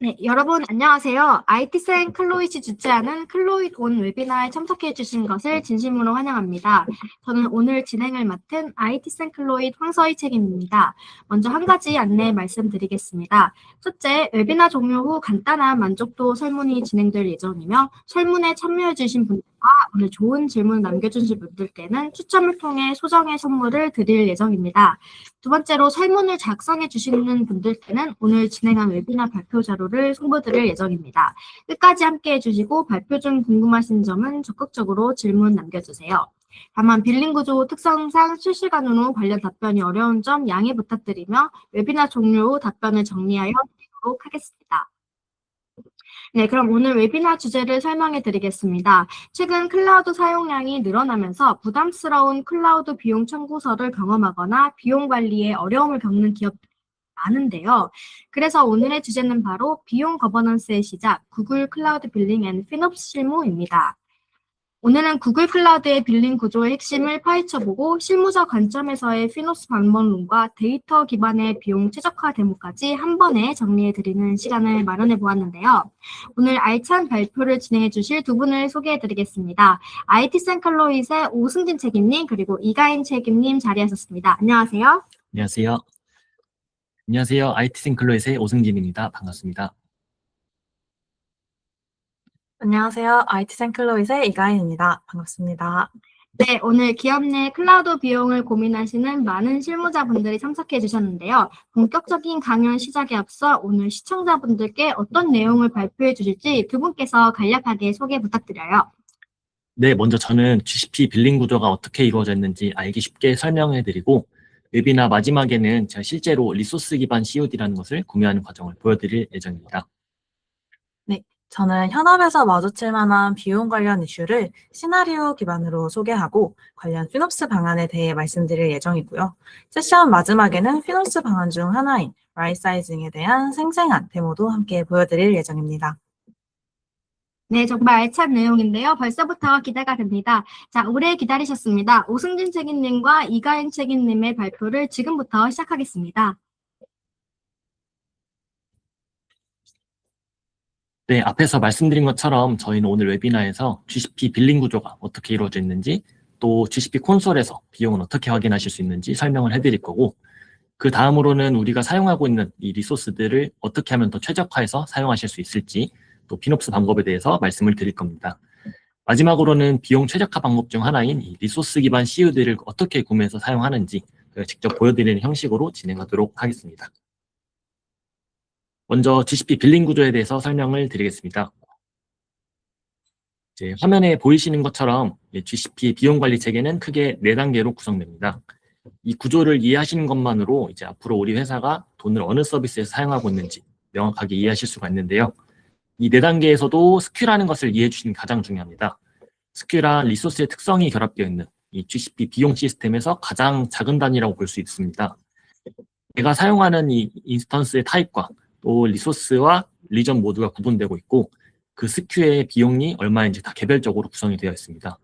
네, 여러분 안녕하세요. IT센 클로이시 주최하는 클로잇 온 웨비나에 참석해 주신 것을 진심으로 환영합니다. 저는 오늘 진행을 맡은 IT센 클로잇 황서희 책임입니다. 먼저 한 가지 안내 말씀드리겠습니다. 첫째, 웨비나 종료 후 간단한 만족도 설문이 진행될 예정이며 설문에 참여해 주신 분들과 오늘 좋은 질문 남겨주신 분들께는 추첨을 통해 소정의 선물을 드릴 예정입니다. 두 번째로 설문을 작성해 주시는 분들께는 오늘 진행한 웨비나 발표 자료를 송부드릴 예정입니다. 끝까지 함께 해주시고 발표 중 궁금하신 점은 적극적으로 질문 남겨주세요. 다만 빌링 구조 특성상 실시간으로 관련 답변이 어려운 점 양해 부탁드리며 웨비나 종료 후 답변을 정리하여 드리도록 하겠습니다. 네, 그럼 오늘 웨비나 주제를 설명해 드리겠습니다. 최근 클라우드 사용량이 늘어나면서 부담스러운 클라우드 비용 청구서를 경험하거나 비용 관리에 어려움을 겪는 기업들이 많은데요. 그래서 오늘의 주제는 바로 비용 거버넌스의 시작, 구글 클라우드 빌링 앤 피놉스 실무입니다. 오늘은 구글 클라우드의 빌링 구조의 핵심을 파헤쳐보고 실무자 관점에서의 피놉스 방법론과 데이터 기반의 비용 최적화 데모까지 한 번에 정리해드리는 시간을 마련해 보았는데요. 오늘 알찬 발표를 진행해 주실 두 분을 소개해 드리겠습니다. IT센 클로잇의 오승진 책임님 그리고 이가인 책임님 자리하셨습니다. 안녕하세요. 안녕하세요. 안녕하세요. IT센 클로잇의 오승진입니다. 반갑습니다. 안녕하세요. IT센 클로잇의 이가인입니다. 반갑습니다. 네, 오늘 기업 내 클라우드 비용을 고민하시는 많은 실무자분들이 참석해 주셨는데요. 본격적인 강연 시작에 앞서 오늘 시청자분들께 어떤 내용을 발표해 주실지 두 분께서 간략하게 소개 부탁드려요. 네, 먼저 저는 GCP 빌링 구조가 어떻게 이루어졌는지 알기 쉽게 설명해드리고 웨비나 마지막에는 제가 실제로 리소스 기반 COD라는 것을 구매하는 과정을 보여드릴 예정입니다. 네, 저는 현업에서 마주칠 만한 비용 관련 이슈를 시나리오 기반으로 소개하고 관련 피놉스 방안에 대해 말씀드릴 예정이고요. 세션 마지막에는 피놉스 방안 중 하나인 라이사이징에 대한 생생한 데모도 함께 보여드릴 예정입니다. 네, 정말 알찬 내용인데요. 벌써부터 기대가 됩니다. 자, 오래 기다리셨습니다. 오승진 책임님과 이가인 책임님의 발표를 지금부터 시작하겠습니다. 네, 앞에서 말씀드린 것처럼 저희는 오늘 웨비나에서 GCP 빌링 구조가 어떻게 이루어져 있는지 또 GCP 콘솔에서 비용은 어떻게 확인하실 수 있는지 설명을 해드릴 거고 그 다음으로는 우리가 사용하고 있는 이 리소스들을 어떻게 하면 더 최적화해서 사용하실 수 있을지 또 피놉스 방법에 대해서 말씀을 드릴 겁니다. 마지막으로는 비용 최적화 방법 중 하나인 이 리소스 기반 COD를 어떻게 구매해서 사용하는지 직접 보여드리는 형식으로 진행하도록 하겠습니다. 먼저 GCP 빌링 구조에 대해서 설명을 드리겠습니다. 이제 화면에 보이시는 것처럼 GCP 비용 관리 체계는 크게 4단계로 구성됩니다. 이 구조를 이해하시는 것만으로 이제 앞으로 우리 회사가 돈을 어느 서비스에서 사용하고 있는지 명확하게 이해하실 수가 있는데요. 이 4단계에서도 스큐라는 것을 이해해 주시는 게 가장 중요합니다. 스큐라 리소스의 특성이 결합되어 있는 이 GCP 비용 시스템에서 가장 작은 단위라고 볼 수 있습니다. 내가 사용하는 이 인스턴스의 타입과 또 리소스와 리전 모두가 구분되고 있고 그 스큐의 비용이 얼마인지 다 개별적으로 구성이 되어 있습니다.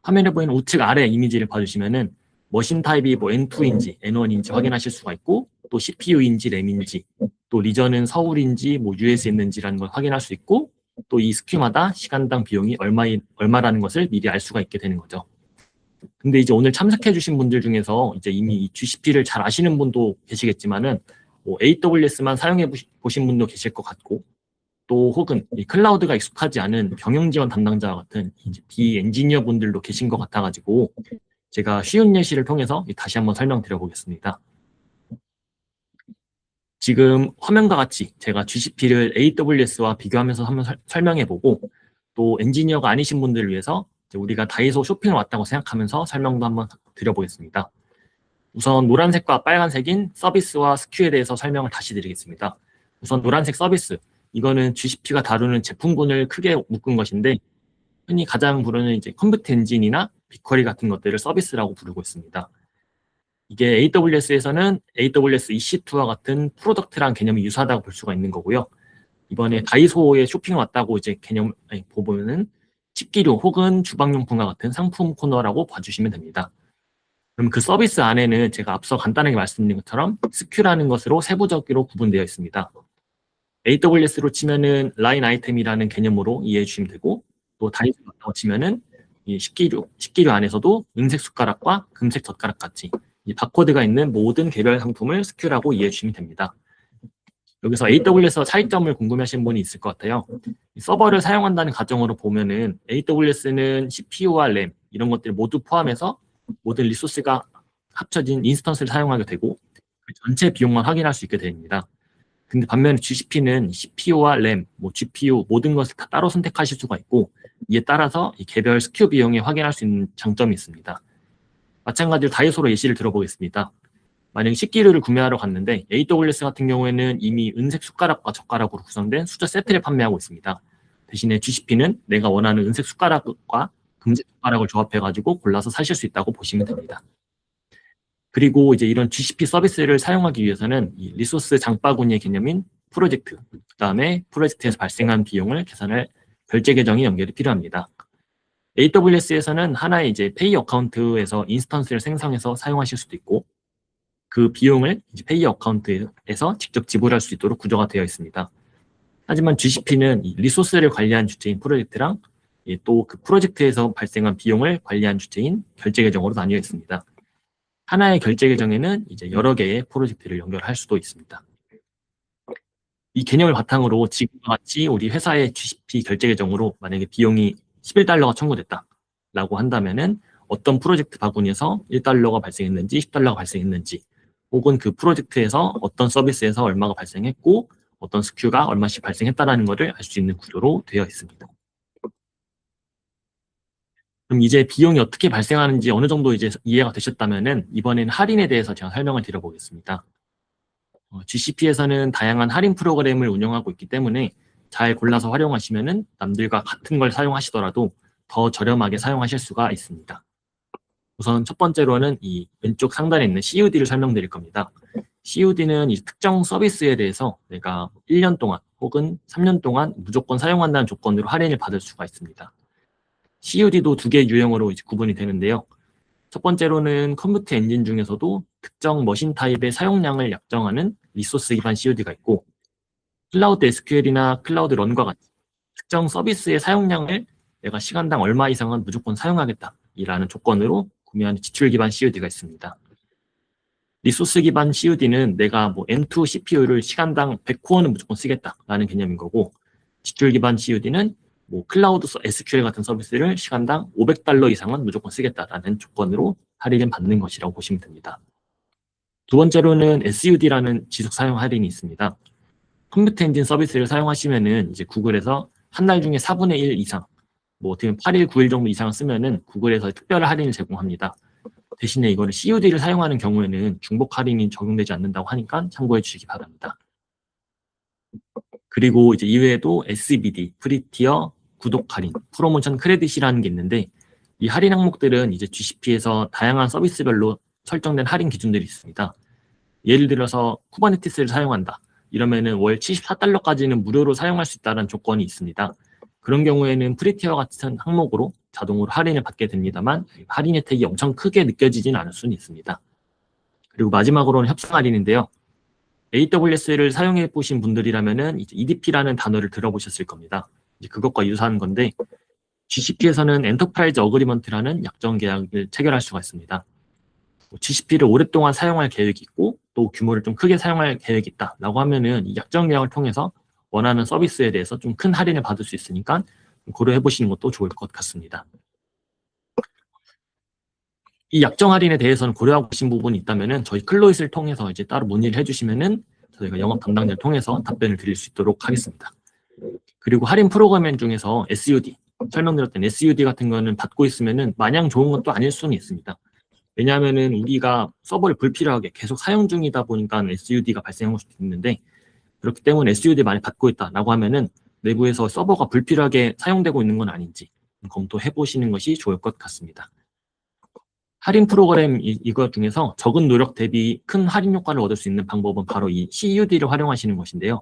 화면에 보이는 우측 아래 이미지를 봐주시면은 머신 타입이 뭐 N2인지 N1인지 확인하실 수가 있고 또 CPU인지 램인지 또 리전은 서울인지 뭐 US였는지라는 걸 확인할 수 있고 또 이 스큐마다 시간당 비용이 얼마라는 것을 미리 알 수가 있게 되는 거죠. 근데 이제 오늘 참석해 주신 분들 중에서 이제 이미 이 GCP를 잘 아시는 분도 계시겠지만은 뭐 AWS만 사용해 보신 분도 계실 것 같고 또 혹은 이 클라우드가 익숙하지 않은 경영 지원 담당자와 같은 이제 비엔지니어 분들도 계신 것 같아가지고 제가 쉬운 예시를 통해서 다시 한번 설명드려 보겠습니다. 지금 화면과 같이 제가 GCP를 AWS와 비교하면서 한번 설명해보고 또 엔지니어가 아니신 분들을 위해서 우리가 다이소 쇼핑을 왔다고 생각하면서 설명도 한번 드려보겠습니다. 우선 노란색과 빨간색인 서비스와 스큐에 대해서 설명을 다시 드리겠습니다. 우선 노란색 서비스, 이거는 GCP가 다루는 제품군을 크게 묶은 것인데 흔히 가장 부르는 이제 컴퓨트 엔진이나 빅쿼리 같은 것들을 서비스라고 부르고 있습니다. 이게 AWS에서는 AWS EC2와 같은 프로덕트랑 개념이 유사하다고 볼 수가 있는 거고요. 이번에 다이소에 쇼핑 왔다고 이제 개념 보면은 식기류 혹은 주방용품과 같은 상품 코너라고 봐주시면 됩니다. 그럼 그 서비스 안에는 제가 앞서 간단하게 말씀드린 것처럼 스큐라는 것으로 세부적으로 구분되어 있습니다. AWS로 치면은 라인 아이템이라는 개념으로 이해해 주시면 되고, 또 다이소로 치면은 이 식기류 안에서도 은색 숟가락과 금색 젓가락 같이 이 바코드가 있는 모든 개별 상품을 SKU라고 이해해 주시면 됩니다. 여기서 AWS 차이점을 궁금해하시는 분이 있을 것 같아요. 이 서버를 사용한다는 가정으로 보면은 AWS는 CPU와 램 이런 것들을 모두 포함해서 모든 리소스가 합쳐진 인스턴스를 사용하게 되고 그 전체 비용만 확인할 수 있게 됩니다. 근데 반면에 GCP는 CPU와 램, GPU 모든 것을 다 따로 선택하실 수가 있고 이에 따라서 이 개별 SKU 비용에 확인할 수 있는 장점이 있습니다. 마찬가지로 다이소로 예시를 들어보겠습니다. 만약에 식기류를 구매하러 갔는데 AWS 같은 경우에는 이미 은색 숟가락과 젓가락으로 구성된 수저 세트를 판매하고 있습니다. 대신에 GCP는 내가 원하는 은색 숟가락과 금색 숟가락을 조합해가지고 골라서 사실 수 있다고 보시면 됩니다. 그리고 이제 이런 GCP 서비스를 사용하기 위해서는 이 리소스 장바구니의 개념인 프로젝트, 그다음에 프로젝트에서 발생한 비용을 계산할 결제 계정이 연결이 필요합니다. AWS에서는 하나의 이제 페이 어카운트에서 인스턴스를 생성해서 사용하실 수도 있고 그 비용을 이제 페이 어카운트에서 직접 지불할 수 있도록 구조가 되어 있습니다. 하지만 GCP는 이 리소스를 관리한 주체인 프로젝트랑 또 그 프로젝트에서 발생한 비용을 관리한 주체인 결제 계정으로 나뉘어 있습니다. 하나의 결제 계정에는 이제 여러 개의 프로젝트를 연결할 수도 있습니다. 이 개념을 바탕으로 지금과 같이 우리 회사의 GCP 결제 계정으로 만약에 비용이 $11가 청구됐다라고 한다면은 어떤 프로젝트 바구니에서 $1가 발생했는지 10달러가 발생했는지 혹은 그 프로젝트에서 어떤 서비스에서 얼마가 발생했고 어떤 SKU가 얼마씩 발생했다라는 것을 알 수 있는 구조로 되어 있습니다. 그럼 이제 비용이 어떻게 발생하는지 어느 정도 이제 이해가 되셨다면은 이번에는 할인에 대해서 제가 설명을 드려보겠습니다. GCP에서는 다양한 할인 프로그램을 운영하고 있기 때문에 잘 골라서 활용하시면은 남들과 같은 걸 사용하시더라도 더 저렴하게 사용하실 수가 있습니다. 우선 첫 번째로는 이 왼쪽 상단에 있는 CUD를 설명드릴 겁니다. CUD는 이 특정 서비스에 대해서 내가 1년 동안 혹은 3년 동안 무조건 사용한다는 조건으로 할인을 받을 수가 있습니다. CUD도 두 개의 유형으로 이제 구분이 되는데요. 첫 번째로는 컴퓨터 엔진 중에서도 특정 머신 타입의 사용량을 약정하는 리소스 기반 CUD가 있고 클라우드 SQL이나 클라우드 런과 같은 특정 서비스의 사용량을 내가 시간당 얼마 이상은 무조건 사용하겠다라는 조건으로 구매하는 지출 기반 CUD가 있습니다. 리소스 기반 CUD는 내가 M2 CPU를 시간당 100코어는 무조건 쓰겠다라는 개념인 거고 지출 기반 CUD는 클라우드 SQL 같은 서비스를 시간당 $500 이상은 무조건 쓰겠다라는 조건으로 할인을 받는 것이라고 보시면 됩니다. 두 번째로는 SUD라는 지속 사용 할인이 있습니다. 컴퓨터 엔진 서비스를 사용하시면은 이제 구글에서 한 달 중에 4분의 1 이상, 어떻게 보면 8일, 9일 정도 이상을 쓰면은 구글에서 특별 할인을 제공합니다. 대신에 이거를 CUD를 사용하는 경우에는 중복 할인이 적용되지 않는다고 하니까 참고해 주시기 바랍니다. 그리고 이제 이외에도 SBD, 프리티어, 구독 할인, 프로모션 크레딧이라는 게 있는데 이 할인 항목들은 이제 GCP에서 다양한 서비스별로 설정된 할인 기준들이 있습니다. 예를 들어서 쿠버네티스를 사용한다. 이러면은 월 $74까지는 무료로 사용할 수 있다는 조건이 있습니다. 그런 경우에는 프리티어 같은 항목으로 자동으로 할인을 받게 됩니다만 할인 혜택이 엄청 크게 느껴지지는 않을 수는 있습니다. 그리고 마지막으로는 협상 할인인데요. AWS를 사용해 보신 분들이라면은 이제 EDP라는 단어를 들어보셨을 겁니다. 이제 그것과 유사한 건데 GCP에서는 엔터프라이즈 어그리먼트라는 약정 계약을 체결할 수가 있습니다. GCP를 오랫동안 사용할 계획이 있고 또 규모를 좀 크게 사용할 계획이 있다라고 하면은 이 약정 계약을 통해서 원하는 서비스에 대해서 좀 큰 할인을 받을 수 있으니까 고려해 보시는 것도 좋을 것 같습니다. 이 약정 할인에 대해서는 고려하고 계신 부분이 있다면은 저희 클로잇을 통해서 이제 따로 문의를 해주시면은 저희가 영업 담당자를 통해서 답변을 드릴 수 있도록 하겠습니다. 그리고 할인 프로그램 중에서 SUD, 설명드렸던 SUD 같은 거는 받고 있으면은 마냥 좋은 것도 아닐 수는 있습니다. 왜냐하면은 우리가 서버를 불필요하게 계속 사용 중이다 보니까 SUD가 발생할 수도 있는데 그렇기 때문에 SUD 많이 받고 있다라고 하면은 내부에서 서버가 불필요하게 사용되고 있는 건 아닌지 검토해 보시는 것이 좋을 것 같습니다. 할인 프로그램 이거 중에서 적은 노력 대비 큰 할인 효과를 얻을 수 있는 방법은 바로 이 CUD를 활용하시는 것인데요.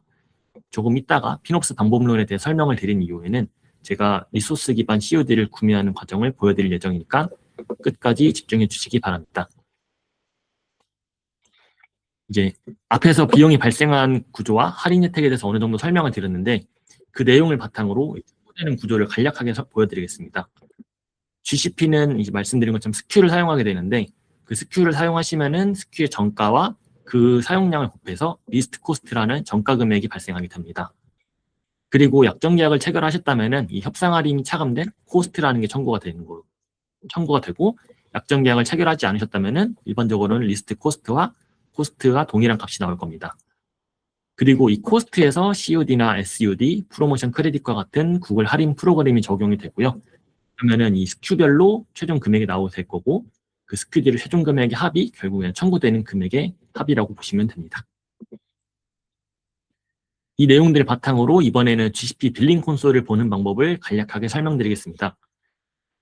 조금 이따가 피놉스 방법론에 대해 설명을 드린 이후에는 제가 리소스 기반 CUD를 구매하는 과정을 보여드릴 예정이니까 끝까지 집중해 주시기 바랍니다. 이제 앞에서 비용이 발생한 구조와 할인 혜택에 대해서 어느 정도 설명을 드렸는데 그 내용을 바탕으로 되는 구조를 간략하게 보여드리겠습니다. GCP는 이제 말씀드린 것처럼 스큐를 사용하게 되는데 그 스큐를 사용하시면은 스큐의 정가와 그 사용량을 곱해서 리스트 코스트라는 정가 금액이 발생하게 됩니다. 그리고 약정 계약을 체결하셨다면은 이 협상 할인이 차감된 코스트라는 게 청구가 되고 약정 계약을 체결하지 않으셨다면은 일반적으로는 리스트 코스트와 동일한 값이 나올 겁니다. 그리고 이 코스트에서 COD나 SUD, 프로모션 크레딧과 같은 구글 할인 프로그램이 적용이 되고요. 그러면은 이 스큐별로 최종 금액이 나오게 될 거고 그 스큐들의 최종 금액의 합이 결국에는 청구되는 금액의 합이라고 보시면 됩니다. 이 내용들을 바탕으로 이번에는 GCP 빌링 콘솔을 보는 방법을 간략하게 설명드리겠습니다.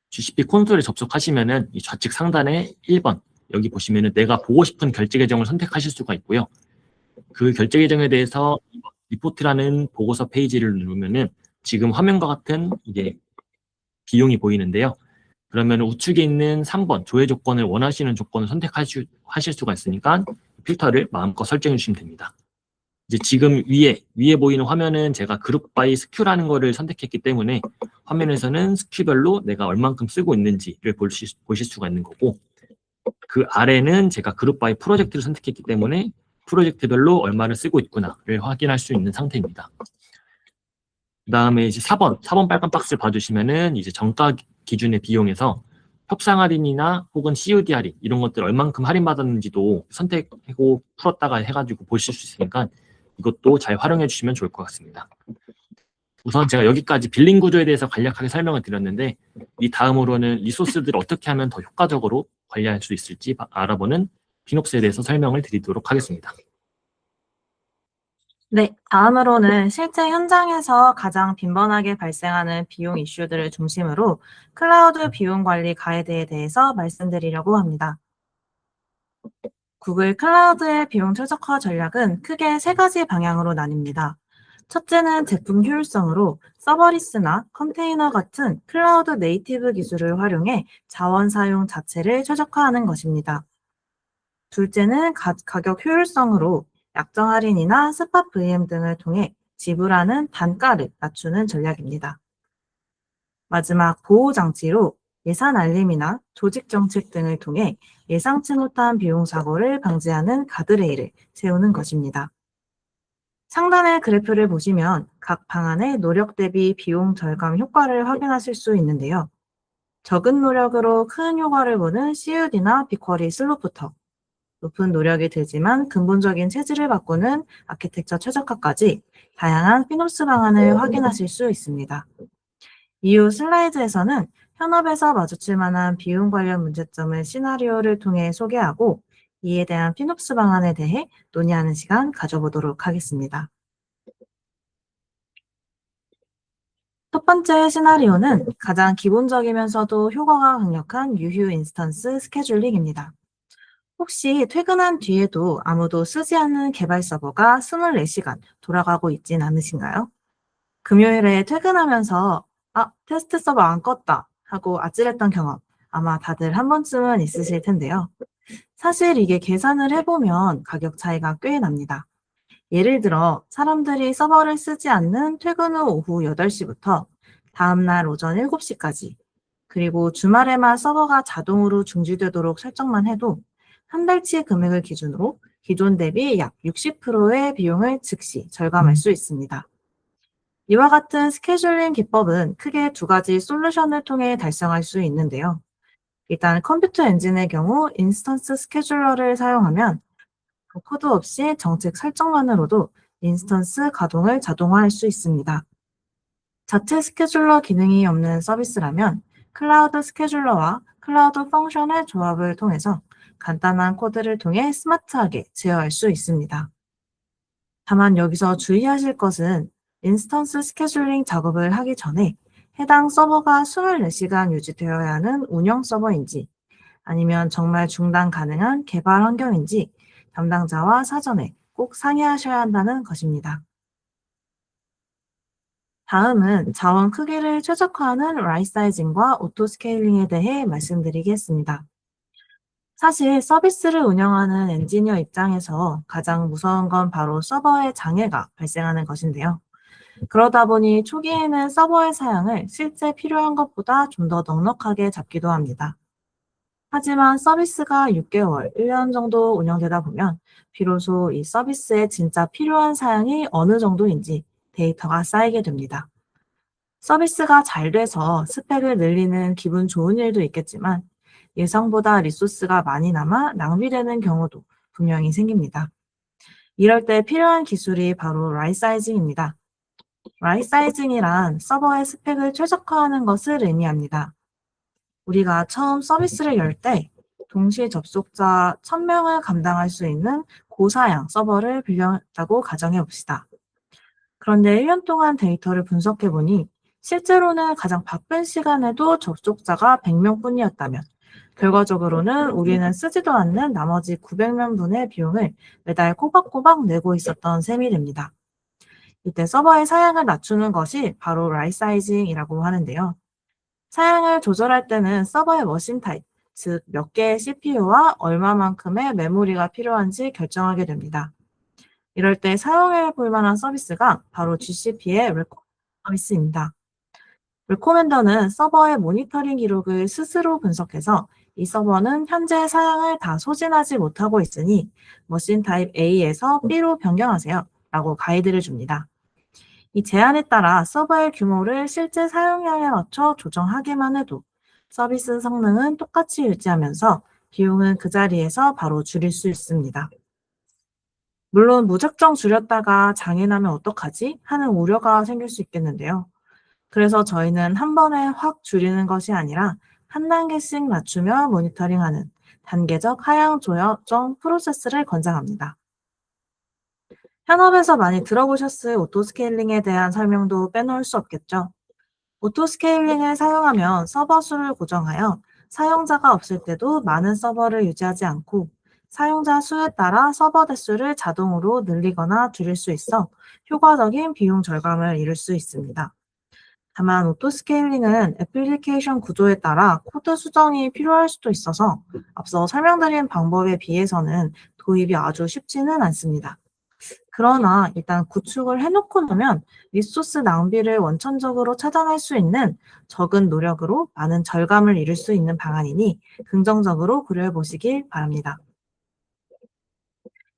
GCP 콘솔에 접속하시면은 이 좌측 상단에 1번 여기 보시면은 내가 보고 싶은 결제 계정을 선택하실 수가 있고요. 그 결제 계정에 대해서 리포트라는 보고서 페이지를 누르면은 지금 화면과 같은 이게 비용이 보이는데요. 그러면 우측에 있는 3번 조회 조건을 원하시는 조건을 선택하실 수가 있으니까 필터를 마음껏 설정해 주시면 됩니다. 이제 지금 위에 보이는 화면은 제가 그룹 바이 스큐라는 거를 선택했기 때문에 화면에서는 스큐별로 내가 얼만큼 쓰고 있는지를 보실 수가 있는 거고 그 아래는 제가 그룹 바이 프로젝트를 선택했기 때문에 프로젝트별로 얼마를 쓰고 있구나를 확인할 수 있는 상태입니다. 그 다음에 이제 4번 빨간 박스를 봐주시면은 이제 정가 기준의 비용에서 협상 할인이나 혹은 COD 할인 이런 것들 얼만큼 할인받았는지도 선택하고 풀었다가 해가지고 보실 수 있으니까 이것도 잘 활용해 주시면 좋을 것 같습니다. 우선 제가 여기까지 빌링 구조에 대해서 간략하게 설명을 드렸는데 이 다음으로는 리소스들을 어떻게 하면 더 효과적으로 관리할 수 있을지 알아보는 피놉스에 대해서 설명을 드리도록 하겠습니다. 네, 다음으로는 실제 현장에서 가장 빈번하게 발생하는 비용 이슈들을 중심으로 클라우드 비용 관리 가이드에 대해서 말씀드리려고 합니다. 구글 클라우드의 비용 최적화 전략은 크게 세 가지 방향으로 나뉩니다. 첫째는 제품 효율성으로 서버리스나 컨테이너 같은 클라우드 네이티브 기술을 활용해 자원 사용 자체를 최적화하는 것입니다. 둘째는 가격 효율성으로 약정 할인이나 스팟 VM 등을 통해 지불하는 단가를 낮추는 전략입니다. 마지막 보호 장치로 예산 알림이나 조직 정책 등을 통해 예상치 못한 비용 사고를 방지하는 가드레일을 세우는 것입니다. 상단의 그래프를 보시면 각 방안의 노력 대비 비용 절감 효과를 확인하실 수 있는데요. 적은 노력으로 큰 효과를 보는 CUD나 빅쿼리 슬로부터 높은 노력이 들지만 근본적인 체질을 바꾸는 아키텍처 최적화까지 다양한 피놉스 방안을 확인하실 수 있습니다. 이후 슬라이드에서는 현업에서 마주칠 만한 비용 관련 문제점을 시나리오를 통해 소개하고 이에 대한 피놉스 방안에 대해 논의하는 시간 가져보도록 하겠습니다. 첫 번째 시나리오는 가장 기본적이면서도 효과가 강력한 유휴 인스턴스 스케줄링입니다. 혹시 퇴근한 뒤에도 아무도 쓰지 않는 개발 서버가 24시간 돌아가고 있진 않으신가요? 금요일에 퇴근하면서 테스트 서버 안 껐다 하고 아찔했던 경험 아마 다들 한 번쯤은 있으실 텐데요. 사실 이게 계산을 해보면 가격 차이가 꽤 납니다. 예를 들어 사람들이 서버를 쓰지 않는 퇴근 후 오후 8시부터 다음날 오전 7시까지 그리고 주말에만 서버가 자동으로 중지되도록 설정만 해도 한 달치 금액을 기준으로 기존 대비 약 60%의 비용을 즉시 절감할 수 있습니다. 이와 같은 스케줄링 기법은 크게 두 가지 솔루션을 통해 달성할 수 있는데요. 일단 컴퓨터 엔진의 경우 인스턴스 스케줄러를 사용하면 코드 없이 정책 설정만으로도 인스턴스 가동을 자동화할 수 있습니다. 자체 스케줄러 기능이 없는 서비스라면 클라우드 스케줄러와 클라우드 펑션의 조합을 통해서 간단한 코드를 통해 스마트하게 제어할 수 있습니다. 다만 여기서 주의하실 것은 인스턴스 스케줄링 작업을 하기 전에 해당 서버가 24시간 유지되어야 하는 운영 서버인지 아니면 정말 중단 가능한 개발 환경인지 담당자와 사전에 꼭 상의하셔야 한다는 것입니다. 다음은 자원 크기를 최적화하는 라이트 사이징과 오토 스케일링에 대해 말씀드리겠습니다. 사실 서비스를 운영하는 엔지니어 입장에서 가장 무서운 건 바로 서버의 장애가 발생하는 것인데요. 그러다 보니 초기에는 서버의 사양을 실제 필요한 것보다 좀 더 넉넉하게 잡기도 합니다. 하지만 서비스가 6개월, 1년 정도 운영되다 보면 비로소 이 서비스에 진짜 필요한 사양이 어느 정도인지 데이터가 쌓이게 됩니다. 서비스가 잘 돼서 스펙을 늘리는 기분 좋은 일도 있겠지만 예상보다 리소스가 많이 남아 낭비되는 경우도 분명히 생깁니다. 이럴 때 필요한 기술이 바로 라이사이징입니다. 라이사이징이란 서버의 스펙을 최적화하는 것을 의미합니다. 우리가 처음 서비스를 열 때 동시 접속자 1000명을 감당할 수 있는 고사양 서버를 빌렸다고 가정해 봅시다. 그런데 1년 동안 데이터를 분석해 보니 실제로는 가장 바쁜 시간에도 접속자가 100명 뿐이었다면 결과적으로는 우리는 쓰지도 않는 나머지 900명분의 비용을 매달 꼬박꼬박 내고 있었던 셈이 됩니다. 이때 서버의 사양을 낮추는 것이 바로 라이사이징이라고 하는데요. 사양을 조절할 때는 서버의 머신 타입, 즉 몇 개의 CPU와 얼마만큼의 메모리가 필요한지 결정하게 됩니다. 이럴 때 사용해 볼 만한 서비스가 바로 GCP의 레코멘더 서비스입니다. 레코멘더는 서버의 모니터링 기록을 스스로 분석해서 이 서버는 현재 사양을 다 소진하지 못하고 있으니 머신 타입 A에서 B로 변경하세요 라고 가이드를 줍니다. 이 제한에 따라 서버의 규모를 실제 사용량에 맞춰 조정하기만 해도 서비스 성능은 똑같이 유지하면서 비용은 그 자리에서 바로 줄일 수 있습니다. 물론 무작정 줄였다가 장애 나면 어떡하지? 하는 우려가 생길 수 있겠는데요. 그래서 저희는 한 번에 확 줄이는 것이 아니라 한 단계씩 낮추며 모니터링하는 단계적 하향 조정 프로세스를 권장합니다. 현업에서 많이 들어보셨을 오토스케일링에 대한 설명도 빼놓을 수 없겠죠. 오토스케일링을 사용하면 서버 수를 고정하여 사용자가 없을 때도 많은 서버를 유지하지 않고 사용자 수에 따라 서버 대수를 자동으로 늘리거나 줄일 수 있어 효과적인 비용 절감을 이룰 수 있습니다. 다만 오토스케일링은 애플리케이션 구조에 따라 코드 수정이 필요할 수도 있어서 앞서 설명드린 방법에 비해서는 도입이 아주 쉽지는 않습니다. 그러나 일단 구축을 해놓고 나면 리소스 낭비를 원천적으로 차단할 수 있는 적은 노력으로 많은 절감을 이룰 수 있는 방안이니 긍정적으로 고려해 보시길 바랍니다.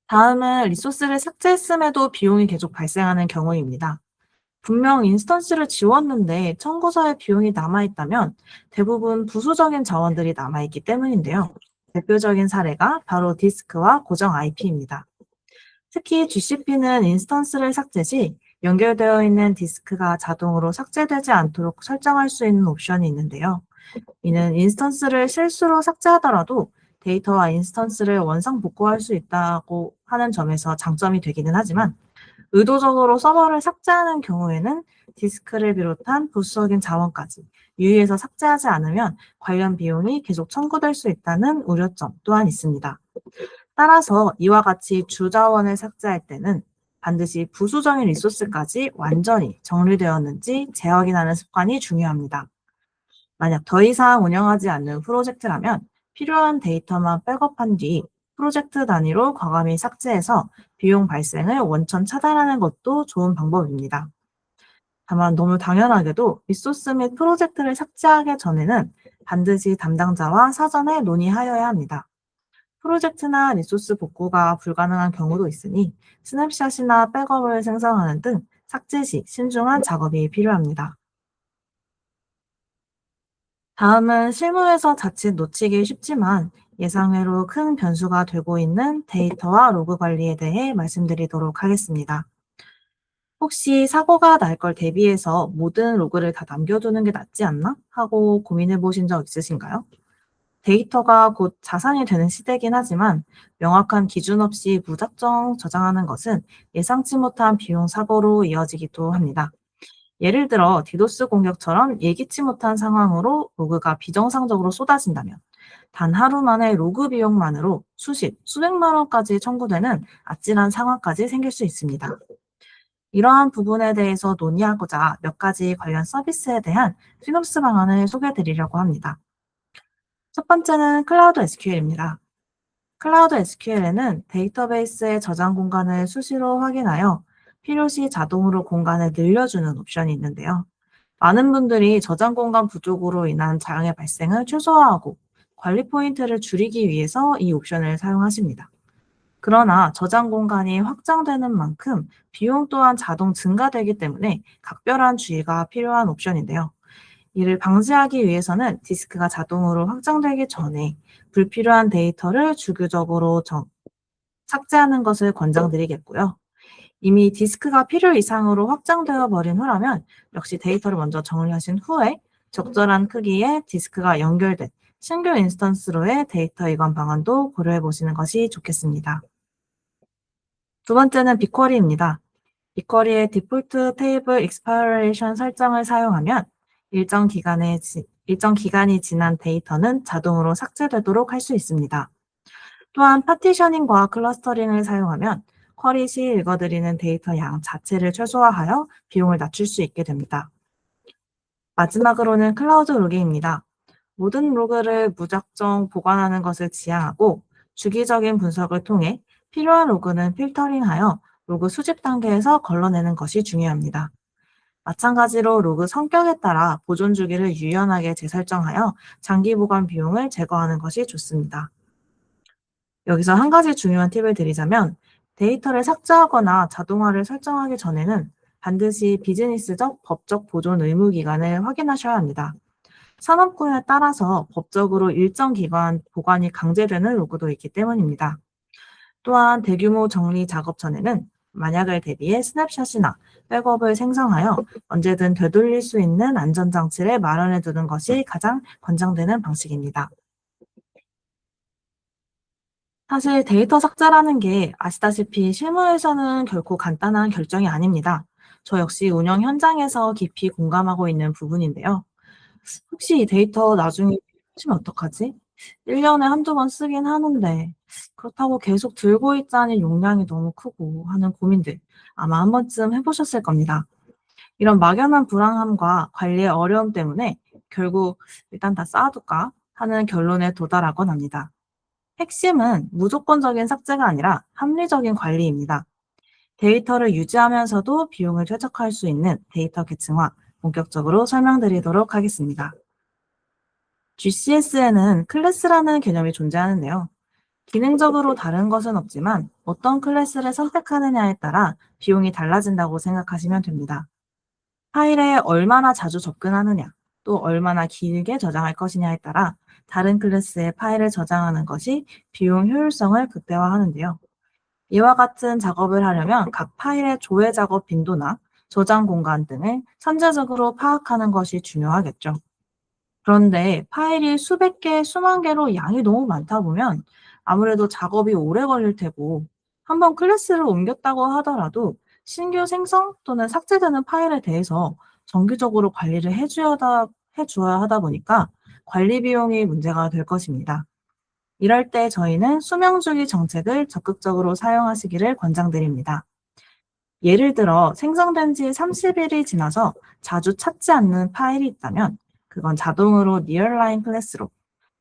다음은 리소스를 삭제했음에도 비용이 계속 발생하는 경우입니다. 분명 인스턴스를 지웠는데 청구서에 비용이 남아있다면 대부분 부수적인 자원들이 남아있기 때문인데요. 대표적인 사례가 바로 디스크와 고정 IP입니다. 특히 GCP는 인스턴스를 삭제 시 연결되어 있는 디스크가 자동으로 삭제되지 않도록 설정할 수 있는 옵션이 있는데요. 이는 인스턴스를 실수로 삭제하더라도 데이터와 인스턴스를 원상 복구할 수 있다고 하는 점에서 장점이 되기는 하지만 의도적으로 서버를 삭제하는 경우에는 디스크를 비롯한 부수적인 자원까지 유의해서 삭제하지 않으면 관련 비용이 계속 청구될 수 있다는 우려점 또한 있습니다. 따라서 이와 같이 주자원을 삭제할 때는 반드시 부수적인 리소스까지 완전히 정리되었는지 재확인하는 습관이 중요합니다. 만약 더 이상 운영하지 않는 프로젝트라면 필요한 데이터만 백업한 뒤 프로젝트 단위로 과감히 삭제해서 비용 발생을 원천 차단하는 것도 좋은 방법입니다. 다만 너무 당연하게도 리소스 및 프로젝트를 삭제하기 전에는 반드시 담당자와 사전에 논의하여야 합니다. 프로젝트나 리소스 복구가 불가능한 경우도 있으니 스냅샷이나 백업을 생성하는 등 삭제 시 신중한 작업이 필요합니다. 다음은 실무에서 자칫 놓치기 쉽지만 예상외로 큰 변수가 되고 있는 데이터와 로그 관리에 대해 말씀드리도록 하겠습니다. 혹시 사고가 날 걸 대비해서 모든 로그를 다 남겨두는 게 낫지 않나? 하고 고민해 보신 적 있으신가요? 데이터가 곧 자산이 되는 시대긴 하지만 명확한 기준 없이 무작정 저장하는 것은 예상치 못한 비용 사고로 이어지기도 합니다. 예를 들어 디도스 공격처럼 예기치 못한 상황으로 로그가 비정상적으로 쏟아진다면 단 하루 만에 로그 비용만으로 수백만 원까지 청구되는 아찔한 상황까지 생길 수 있습니다. 이러한 부분에 대해서 논의하고자 몇 가지 관련 서비스에 대한 시놉스 방안을 소개해 드리려고 합니다. 첫 번째는 클라우드 SQL입니다. 클라우드 SQL에는 데이터베이스의 저장 공간을 수시로 확인하여 필요시 자동으로 공간을 늘려주는 옵션이 있는데요. 많은 분들이 저장 공간 부족으로 인한 장애 발생을 최소화하고 관리 포인트를 줄이기 위해서 이 옵션을 사용하십니다. 그러나 저장 공간이 확장되는 만큼 비용 또한 자동 증가되기 때문에 각별한 주의가 필요한 옵션인데요. 이를 방지하기 위해서는 디스크가 자동으로 확장되기 전에 불필요한 데이터를 주기적으로 삭제하는 것을 권장드리겠고요. 이미 디스크가 필요 이상으로 확장되어 버린 후라면 역시 데이터를 먼저 정리하신 후에 적절한 크기의 디스크가 연결된 신규 인스턴스로의 데이터 이관 방안도 고려해 보시는 것이 좋겠습니다. 두 번째는 빅쿼리입니다. 빅쿼리의 디폴트 테이블 익스파이레이션 설정을 사용하면 일정 기간이 지난 데이터는 자동으로 삭제되도록 할 수 있습니다. 또한 파티셔닝과 클러스터링을 사용하면 쿼리 시 읽어드리는 데이터 양 자체를 최소화하여 비용을 낮출 수 있게 됩니다. 마지막으로는 클라우드 로그입니다. 모든 로그를 무작정 보관하는 것을 지향하고 주기적인 분석을 통해 필요한 로그는 필터링하여 로그 수집 단계에서 걸러내는 것이 중요합니다. 마찬가지로 로그 성격에 따라 보존 주기를 유연하게 재설정하여 장기 보관 비용을 제거하는 것이 좋습니다. 여기서 한 가지 중요한 팁을 드리자면 데이터를 삭제하거나 자동화를 설정하기 전에는 반드시 비즈니스적, 법적 보존 의무 기간을 확인하셔야 합니다. 산업군에 따라서 법적으로 일정 기간 보관이 강제되는 로그도 있기 때문입니다. 또한 대규모 정리 작업 전에는 만약을 대비해 스냅샷이나 백업을 생성하여 언제든 되돌릴 수 있는 안전장치를 마련해 두는 것이 가장 권장되는 방식입니다. 사실 데이터 삭제라는 게 아시다시피 실무에서는 결코 간단한 결정이 아닙니다. 저 역시 운영 현장에서 깊이 공감하고 있는 부분인데요. 혹시 이 데이터 나중에 필요하시면 어떡하지? 1년에 한두 번 쓰긴 하는데 그렇다고 계속 들고 있자니 용량이 너무 크고 하는 고민들 아마 한 번쯤 해보셨을 겁니다. 이런 막연한 불안함과 관리의 어려움 때문에 결국 일단 다 쌓아둘까 하는 결론에 도달하곤 합니다. 핵심은 무조건적인 삭제가 아니라 합리적인 관리입니다. 데이터를 유지하면서도 비용을 최적화할 수 있는 데이터 계층화 본격적으로 설명드리도록 하겠습니다. GCS에는 클래스라는 개념이 존재하는데요. 기능적으로 다른 것은 없지만 어떤 클래스를 선택하느냐에 따라 비용이 달라진다고 생각하시면 됩니다. 파일에 얼마나 자주 접근하느냐, 또 얼마나 길게 저장할 것이냐에 따라 다른 클래스의 파일을 저장하는 것이 비용 효율성을 극대화하는데요. 이와 같은 작업을 하려면 각 파일의 조회 작업 빈도나 저장 공간 등을 선제적으로 파악하는 것이 중요하겠죠. 그런데 파일이 수백 개, 수만 개로 양이 너무 많다 보면 아무래도 작업이 오래 걸릴 테고 한번 클래스를 옮겼다고 하더라도 신규 생성 또는 삭제되는 파일에 대해서 정기적으로 관리를 해주어야 하다 보니까 관리 비용이 문제가 될 것입니다. 이럴 때 저희는 수명주기 정책을 적극적으로 사용하시기를 권장드립니다. 예를 들어 생성된 지 30일이 지나서 자주 찾지 않는 파일이 있다면 그건 자동으로 니얼라인 클래스로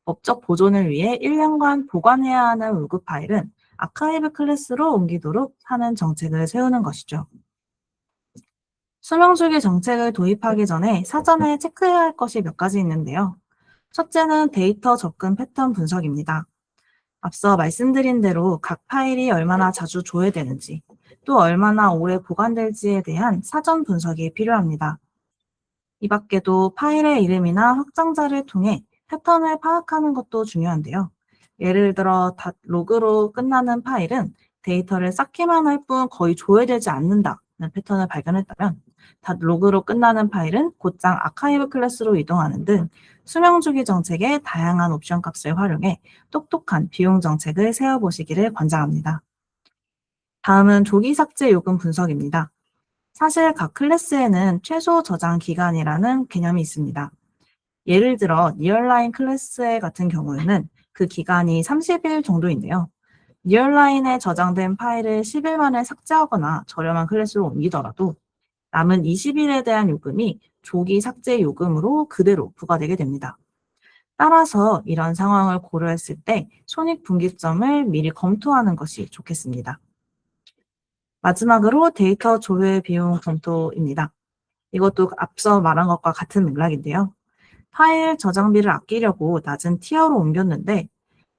법적 보존을 위해 1년간 보관해야 하는 로그 파일은 아카이브 클래스로 옮기도록 하는 정책을 세우는 것이죠. 수명주기 정책을 도입하기 전에 사전에 체크해야 할 것이 몇 가지 있는데요. 첫째는 데이터 접근 패턴 분석입니다. 앞서 말씀드린 대로 각 파일이 얼마나 자주 조회되는지, 또 얼마나 오래 보관될지에 대한 사전 분석이 필요합니다. 이 밖에도 파일의 이름이나 확장자를 통해 패턴을 파악하는 것도 중요한데요. 예를 들어 로그로 끝나는 파일은 데이터를 쌓기만 할 뿐 거의 조회되지 않는다는 패턴을 발견했다면 로그로 끝나는 파일은 곧장 아카이브 클래스로 이동하는 등 수명주기 정책의 다양한 옵션 값을 활용해 똑똑한 비용 정책을 세워보시기를 권장합니다. 다음은 조기 삭제 요금 분석입니다. 사실 각 클래스에는 최소 저장 기간이라는 개념이 있습니다. 예를 들어 니얼라인 클래스 같은 경우에는 그 기간이 30일 정도인데요. 니얼라인에 저장된 파일을 10일 만에 삭제하거나 저렴한 클래스로 옮기더라도 남은 20일에 대한 요금이 조기 삭제 요금으로 그대로 부과되게 됩니다. 따라서 이런 상황을 고려했을 때 손익분기점을 미리 검토하는 것이 좋겠습니다. 마지막으로 데이터 조회 비용 검토입니다. 이것도 앞서 말한 것과 같은 맥락인데요. 파일 저장비를 아끼려고 낮은 티어로 옮겼는데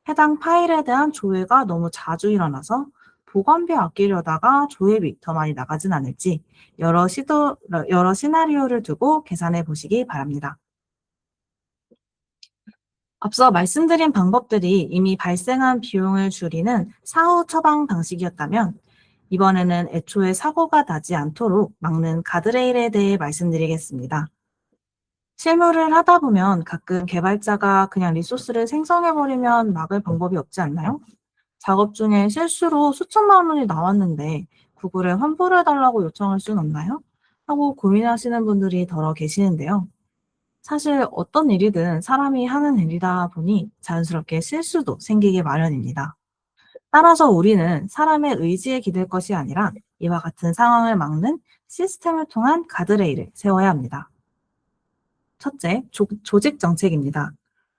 해당 파일에 대한 조회가 너무 자주 일어나서 보관비 아끼려다가 조회비 더 많이 나가진 않을지 여러 시나리오를 두고 계산해 보시기 바랍니다. 앞서 말씀드린 방법들이 이미 발생한 비용을 줄이는 사후 처방 방식이었다면 이번에는 애초에 사고가 나지 않도록 막는 가드레일에 대해 말씀드리겠습니다. 실무를 하다 보면 가끔 개발자가 그냥 리소스를 생성해버리면 막을 방법이 없지 않나요? 작업 중에 실수로 수천만 원이 나왔는데 구글에 환불을 해달라고 요청할 수는 없나요? 하고 고민하시는 분들이 더러 계시는데요. 사실 어떤 일이든 사람이 하는 일이다 보니 자연스럽게 실수도 생기기 마련입니다. 따라서 우리는 사람의 의지에 기댈 것이 아니라 이와 같은 상황을 막는 시스템을 통한 가드레일을 세워야 합니다. 첫째, 조직 정책입니다.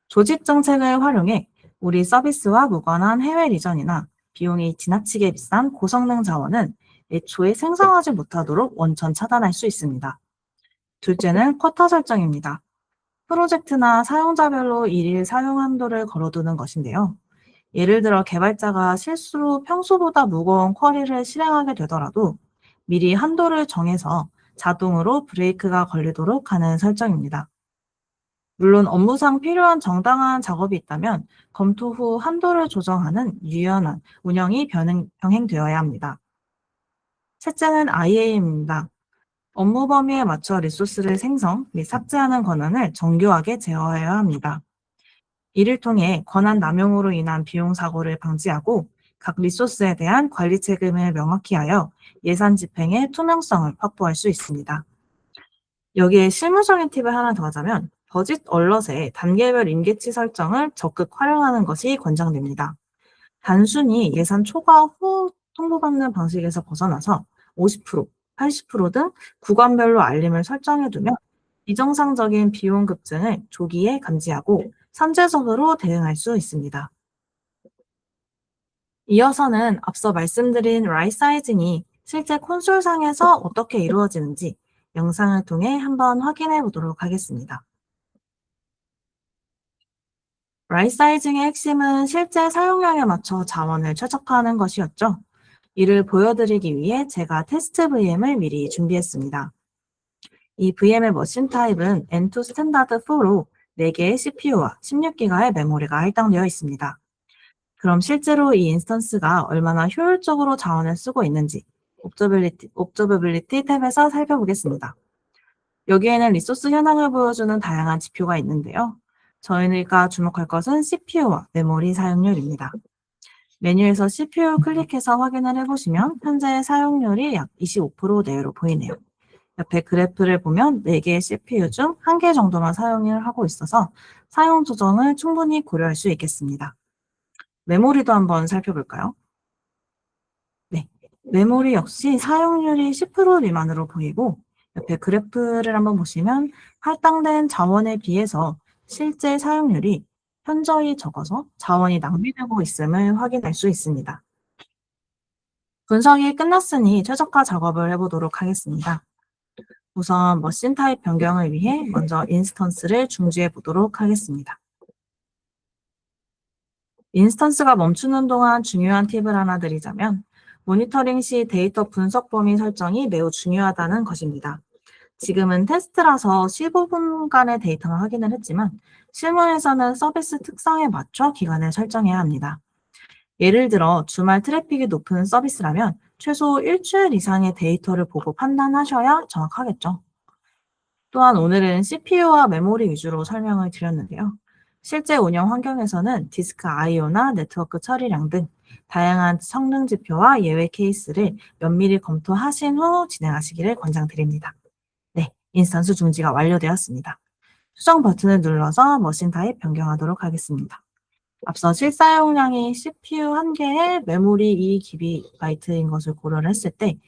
조직 정책을 활용해 우리 서비스와 무관한 해외 리전이나 비용이 지나치게 비싼 고성능 자원은 애초에 생성하지 못하도록 원천 차단할 수 있습니다. 둘째는 쿼터 설정입니다. 프로젝트나 사용자별로 일일 사용 한도를 걸어두는 것인데요. 예를 들어 개발자가 실수로 평소보다 무거운 쿼리를 실행하게 되더라도 미리 한도를 정해서 자동으로 브레이크가 걸리도록 하는 설정입니다. 물론 업무상 필요한 정당한 작업이 있다면 검토 후 한도를 조정하는 유연한 운영이 병행되어야 합니다. 셋째는 IAM입니다. 업무 범위에 맞춰 리소스를 생성 및 삭제하는 권한을 정교하게 제어해야 합니다. 이를 통해 권한 남용으로 인한 비용 사고를 방지하고 각 리소스에 대한 관리 책임을 명확히 하여 예산 집행의 투명성을 확보할 수 있습니다. 여기에 실무적인 팁을 하나 더 하자면 버짓 얼럿의 단계별 임계치 설정을 적극 활용하는 것이 권장됩니다. 단순히 예산 초과 후 통보받는 방식에서 벗어나서 50%, 80% 등 구간별로 알림을 설정해두면 비정상적인 비용 급증을 조기에 감지하고 선제적으로 대응할 수 있습니다. 이어서는 앞서 말씀드린 라이트 사이징이 실제 콘솔상에서 어떻게 이루어지는지 영상을 통해 한번 확인해 보도록 하겠습니다. 라이트 사이징의 핵심은 실제 사용량에 맞춰 자원을 최적화하는 것이었죠. 이를 보여드리기 위해 제가 테스트 VM을 미리 준비했습니다. 이 VM의 머신 타입은 N2 스탠다드 4로 4개의 CPU와 16기가의 메모리가 할당되어 있습니다. 그럼 실제로 이 인스턴스가 얼마나 효율적으로 자원을 쓰고 있는지 옵저버빌리티 탭에서 살펴보겠습니다. 여기에는 리소스 현황을 보여주는 다양한 지표가 있는데요. 저희가 주목할 것은 CPU와 메모리 사용률입니다. 메뉴에서 CPU 클릭해서 확인을 해보시면 현재 사용률이 약 25% 내외로 보이네요. 옆에 그래프를 보면 4개의 CPU 중 1개 정도만 사용을 하고 있어서 사용 조정을 충분히 고려할 수 있겠습니다. 메모리도 한번 살펴볼까요? 네, 메모리 역시 사용률이 10% 미만으로 보이고 옆에 그래프를 한번 보시면 할당된 자원에 비해서 실제 사용률이 현저히 적어서 자원이 낭비되고 있음을 확인할 수 있습니다. 분석이 끝났으니 최적화 작업을 해보도록 하겠습니다. 우선 머신 타입 변경을 위해 먼저 인스턴스를 중지해 보도록 하겠습니다. 인스턴스가 멈추는 동안 중요한 팁을 하나 드리자면 모니터링 시 데이터 분석 범위 설정이 매우 중요하다는 것입니다. 지금은 테스트라서 15분간의 데이터만 확인을 했지만 실무에서는 서비스 특성에 맞춰 기간을 설정해야 합니다. 예를 들어 주말 트래픽이 높은 서비스라면 최소 일주일 이상의 데이터를 보고 판단하셔야 정확하겠죠. 또한 오늘은 CPU와 메모리 위주로 설명을 드렸는데요. 실제 운영 환경에서는 디스크 I/O나 네트워크 처리량 등 다양한 성능 지표와 예외 케이스를 면밀히 검토하신 후 진행하시기를 권장드립니다. 네, 인스턴스 중지가 완료되었습니다. 수정 버튼을 눌러서 머신 타입 변경하도록 하겠습니다. 앞서 실사용량이 CPU 1개에 메모리 2GB인 것을 고려를 했을 때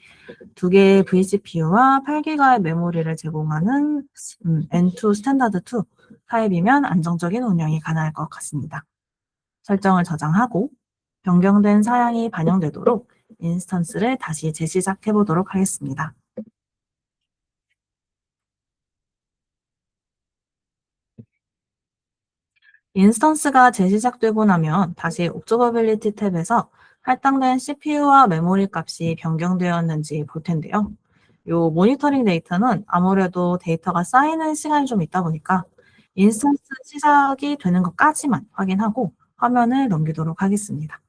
2개의 vCPU와 8기가의 메모리를 제공하는 N2 스탠다드 2 타입이면 안정적인 운영이 가능할 것 같습니다. 설정을 저장하고 변경된 사양이 반영되도록 인스턴스를 다시 재시작해 보도록 하겠습니다. 인스턴스가 재시작되고 나면 다시 옵저버빌리티 탭에서 할당된 CPU와 메모리 값이 변경되었는지 볼 텐데요. 요 모니터링 데이터는 아무래도 데이터가 쌓이는 시간이 좀 있다 보니까 인스턴스 시작이 되는 것까지만 확인하고 화면을 넘기도록 하겠습니다.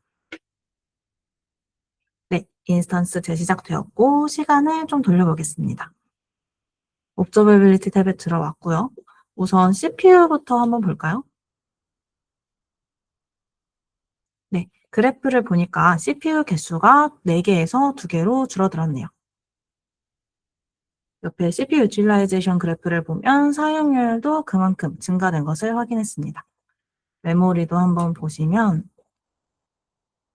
네, 인스턴스 재시작되었고 시간을 좀 돌려보겠습니다. 옵저버빌리티 탭에 들어왔고요. 우선 CPU부터 한번 볼까요? 네, 그래프를 보니까 CPU 개수가 4개에서 2개로 줄어들었네요. 옆에 CPU 유틸라이제이션 그래프를 보면 사용률도 그만큼 증가된 것을 확인했습니다. 메모리도 한번 보시면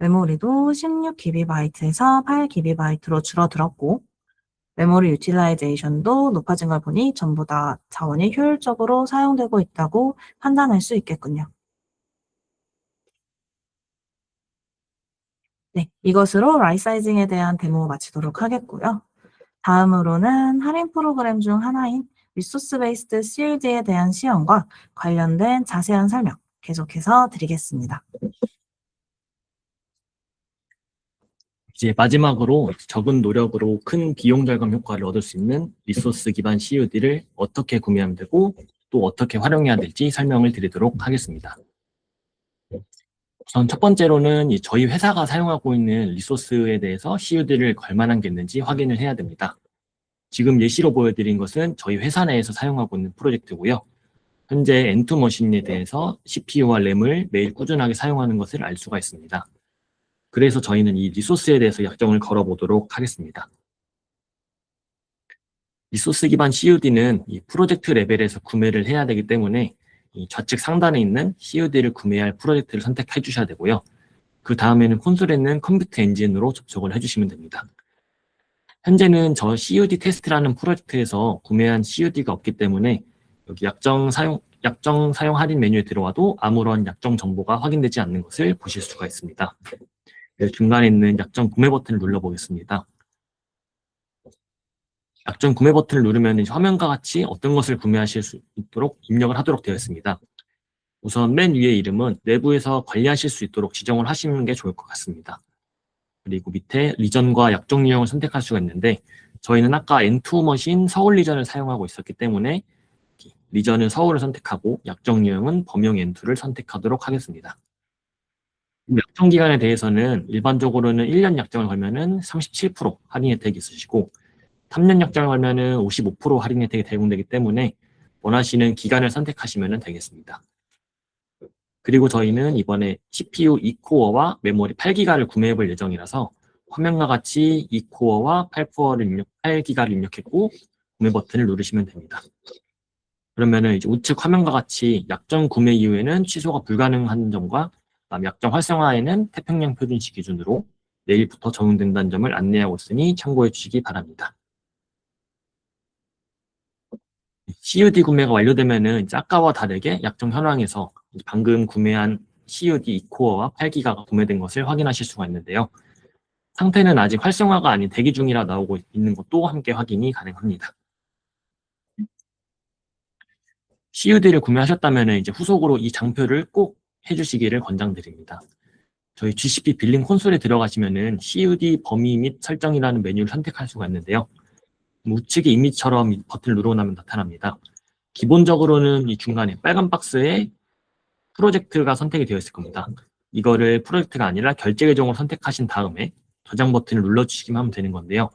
메모리도 16GB에서 8GB로 줄어들었고 메모리 유틸라이제이션도 높아진 걸 보니 전부 다 자원이 효율적으로 사용되고 있다고 판단할 수 있겠군요. 네, 이것으로 라이사이징에 대한 데모 마치도록 하겠고요. 다음으로는 할인 프로그램 중 하나인 리소스 베이스드 CUD에 대한 시험과 관련된 자세한 설명 계속해서 드리겠습니다. 이제 마지막으로 적은 노력으로 큰 비용 절감 효과를 얻을 수 있는 리소스 기반 CUD를 어떻게 구매하면 되고 또 어떻게 활용해야 될지 설명을 드리도록 하겠습니다. 우선 첫 번째로는 저희 회사가 사용하고 있는 리소스에 대해서 CUD를 걸만한 게 있는지 확인을 해야 됩니다. 지금 예시로 보여드린 것은 저희 회사 내에서 사용하고 있는 프로젝트고요. 현재 N2 머신에 대해서 CPU와 램을 매일 꾸준하게 사용하는 것을 알 수가 있습니다. 그래서 저희는 이 리소스에 대해서 약정을 걸어보도록 하겠습니다. 리소스 기반 CUD는 이 프로젝트 레벨에서 구매를 해야 되기 때문에 이 좌측 상단에 있는 CUD를 구매할 프로젝트를 선택해 주셔야 되고요. 그 다음에는 콘솔에 있는 컴퓨터 엔진으로 접속을 해주시면 됩니다. 현재는 저 CUD 테스트라는 프로젝트에서 구매한 CUD가 없기 때문에 여기 약정 사용 할인 메뉴에 들어와도 아무런 약정 정보가 확인되지 않는 것을 보실 수가 있습니다. 중간에 있는 약정 구매 버튼을 눌러보겠습니다. 약정 구매 버튼을 누르면 화면과 같이 어떤 것을 구매하실 수 있도록 입력을 하도록 되어 있습니다. 우선 맨 위에 이름은 내부에서 관리하실 수 있도록 지정을 하시는 게 좋을 것 같습니다. 그리고 밑에 리전과 약정 유형을 선택할 수가 있는데 저희는 아까 N2 머신 서울 리전을 사용하고 있었기 때문에 리전은 서울을 선택하고 약정 유형은 범용 N2를 선택하도록 하겠습니다. 약정 기간에 대해서는 일반적으로는 1년 약정을 걸면은 37% 할인 혜택이 있으시고 3년 약정을 걸면은 55% 할인 혜택이 제공되기 때문에 원하시는 기간을 선택하시면 되겠습니다. 그리고 저희는 이번에 CPU 2코어와 메모리 8기가를 구매해 볼 예정이라서 화면과 같이 2코어와 8기가를 입력했고 구매 버튼을 누르시면 됩니다. 그러면은 이제 우측 화면과 같이 약정 구매 이후에는 취소가 불가능한 점과 약정 활성화에는 태평양 표준시 기준으로 내일부터 적용된다는 점을 안내하고 있으니 참고해 주시기 바랍니다. CUD 구매가 완료되면은 이제 아까와 다르게 약정 현황에서 방금 구매한 CUD 2코어와 8기가가 구매된 것을 확인하실 수가 있는데요. 상태는 아직 활성화가 아닌 대기 중이라 나오고 있는 것도 함께 확인이 가능합니다. CUD를 구매하셨다면 이제 후속으로 이 장표를 꼭 해주시기를 권장드립니다. 저희 GCP 빌링 콘솔에 들어가시면은 CUD 범위 및 설정이라는 메뉴를 선택할 수가 있는데요. 우측의 이미지처럼 이 버튼을 누르고 나타납니다. 기본적으로는 이 중간에 빨간 박스에 프로젝트가 선택이 되어 있을 겁니다. 이거를 프로젝트가 아니라 결제 계정으로 선택하신 다음에 저장 버튼을 눌러주시기만 하면 되는 건데요.